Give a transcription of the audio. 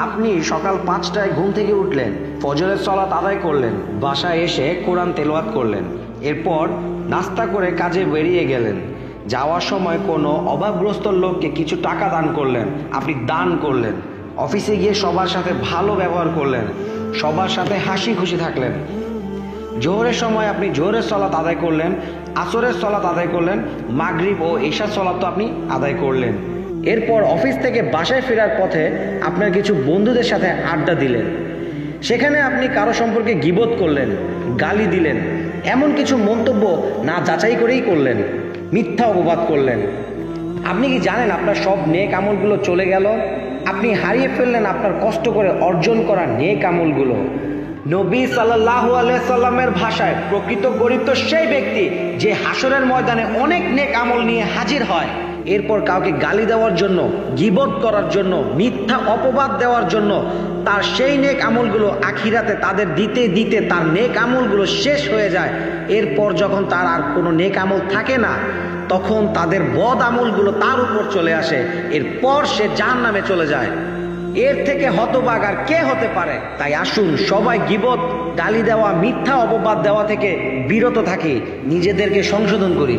আপনি সকাল 5টায় ঘুম থেকে উঠলেন, ফজরের সালাত আদায় করলেন, বাসায় এসে কোরআন তেলাওয়াত করলেন, এরপর নাস্তা করে কাজে বেরিয়ে গেলেন। যাওয়ার সময় কোনো অভাবগ্রস্ত লোককে কিছু টাকা দান করলেন, আপনি দান করলেন। অফিসে গিয়ে সবার সাথে ভালো ব্যবহার করলেন, সবার সাথে হাসি খুশি থাকলেন। জোহরের সময় আপনি জোহরের সালাত আদায় করলেন, আসরের সালাত আদায় করলেন, মাগরিব ও ইশার সালাত তো আপনি আদায় করলেন। এরপর অফিস থেকে বাসায় ফেরার পথে আপনার কিছু বন্ধুদের সাথে আড্ডা দিলেন, সেখানে আপনি কারো সম্পর্কে গীবত করলেন, গালি দিলেন, এমন কিছু মন্তব্য না যাচাই করেই করলেন, মিথ্যা অপবাদ করলেন। আপনি কি জানেন আপনার সব নেক আমলগুলো চলে গেল? আপনি হারিয়ে ফেললেন আপনার কষ্ট করে অর্জন করা নেক আমলগুলো। নবী সাল্লাল্লাহু আলাইহি সাল্লামের ভাষায় প্রকৃত গরিব তো সেই ব্যক্তি যে হাসরের ময়দানে অনেক নেক আমল নিয়ে হাজির হয়, এরপর কাউকে গালি দেওয়ার জন্য, গীবত করার জন্য, মিথ্যা অপবাদ দেওয়ার জন্য তার সেই নেক আমলগুলো আখিরাতে তাদের দিতে দিতে তার নেক আমলগুলো শেষ হয়ে যায়। এরপর যখন তার আর কোনো নেক আমল থাকে না, তখন তাদের বদ আমলগুলো তার উপর চলে আসে, এরপর সে জাহান্নামে চলে যায়। এর থেকে হতভাগ আর কে হতে পারে? তাই আসুন সবাই গীবত, গালি দেওয়া, মিথ্যা অপবাদ দেওয়া থেকে বিরত থাকি, নিজেদেরকে সংশোধন করি।